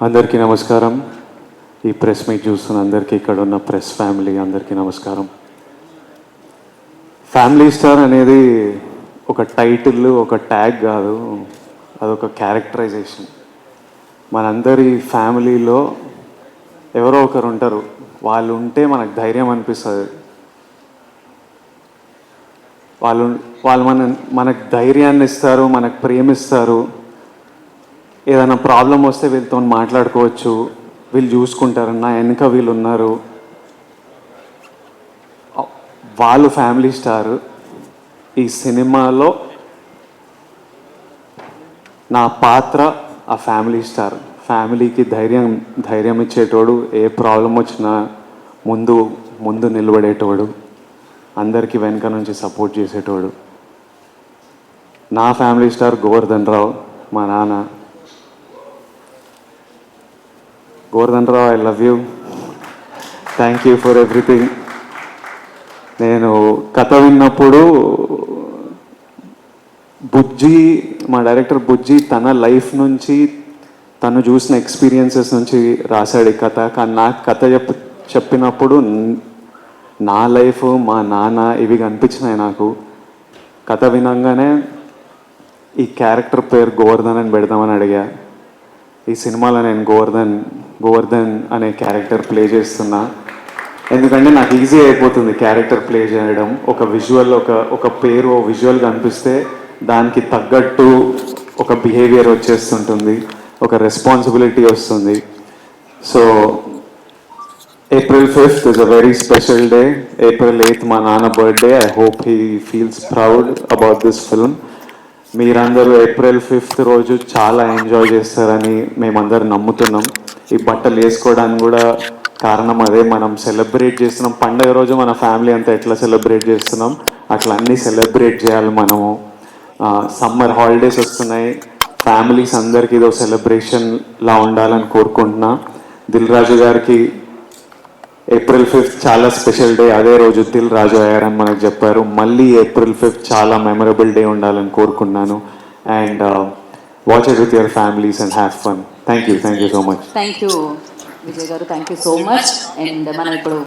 అందరికీ నమస్కారం. ఈ ప్రెస్ మీట్ చూస్తున్న అందరికీ, ఇక్కడ ఉన్న ప్రెస్ ఫ్యామిలీ అందరికీ నమస్కారం. ఫ్యామిలీ స్టార్ అనేది ఒక టైటిల్, ఒక ట్యాగ్ కాదు, అదొక క్యారెక్టరైజేషన్. మనందరి ఫ్యామిలీలో ఎవరో ఒకరు ఉంటారు, వాళ్ళు ఉంటే మనకు ధైర్యం అనిపిస్తుంది. వాళ్ళు మనకు ధైర్యాన్ని ఇస్తారు, మనకు ప్రేమిస్తారు. ఏదైనా ప్రాబ్లం వస్తే వీళ్ళతో మాట్లాడుకోవచ్చు, వీళ్ళు చూసుకుంటారు, నా వెనుక వీళ్ళు ఉన్నారు. వాళ్ళు ఫ్యామిలీ స్టార్. ఈ సినిమాలో నా పాత్ర ఆ ఫ్యామిలీ స్టార్. ఫ్యామిలీకి ధైర్యం ఇచ్చేటోడు, ఏ ప్రాబ్లం వచ్చినా ముందు నిలబడేటోడు, అందరికీ వెనక నుంచి సపోర్ట్ చేసేటోడు. నా ఫ్యామిలీ స్టార్ గోవర్ధన్ రావు, మా నాన్న. Govardhan Rao, I love you, thank you for everything. నేను కథ విన్నప్పుడు మా డైరెక్టర్ బుజ్జి తన లైఫ్ నుంచి, తను చూసిన ఎక్స్పీరియన్సెస్ నుంచి రాశాడు ఈ కథ. కానీ నాకు కథ చెప్పినప్పుడు నా లైఫ్, మా నాన్న ఇవి కనిపించినాయి నాకు. కథ వినంగానే ఈ క్యారెక్టర్ పేరు గోవర్ధన్ అని పెడదామని అడిగా. ఈ సినిమాలో నేను గోవర్ధన్ అనే క్యారెక్టర్ ప్లే చేస్తున్నా. ఎందుకంటే నాకు ఈజీ అయిపోతుంది క్యారెక్టర్ ప్లే చేయడం. ఒక విజువల్, ఒక పేరు విజువల్ కనిపిస్తే దానికి తగ్గట్టు ఒక బిహేవియర్ వచ్చేస్తుంటుంది, ఒక రెస్పాన్సిబిలిటీ వస్తుంది. So April 5th is a very special day. April 8th మా నాన్న birthday. I hope he feels proud about this film. మీరందరూ April 5th రోజు చాలా ఎంజాయ్ చేస్తారని మేమందరం నమ్ముతున్నాం. ఈ బట్టలు వేసుకోవడానికి కూడా కారణం అదే. మనం సెలబ్రేట్ చేస్తున్నాం పండగ రోజు, మన ఫ్యామిలీ అంతా ఎట్లా సెలబ్రేట్ చేస్తున్నాం అట్లా అన్నీ సెలబ్రేట్ చేయాలి మనము. సమ్మర్ హాలిడేస్ వస్తున్నాయి, ఫ్యామిలీస్ అందరికీ ఇదో సెలబ్రేషన్లా ఉండాలని కోరుకుంటున్నా. దిల్ రాజు గారికి April 5th చాలా స్పెషల్ డే. అదే రోజు దిల్ రాజు అయ్యారని మనకు చెప్పారు. మళ్ళీ April 5th చాలా మెమరబుల్ డే ఉండాలని కోరుకున్నాను. And watch it with your families and have fun. Thank you so much. Thank you Vijay garu, thank you so much. And మనం ఇప్పుడు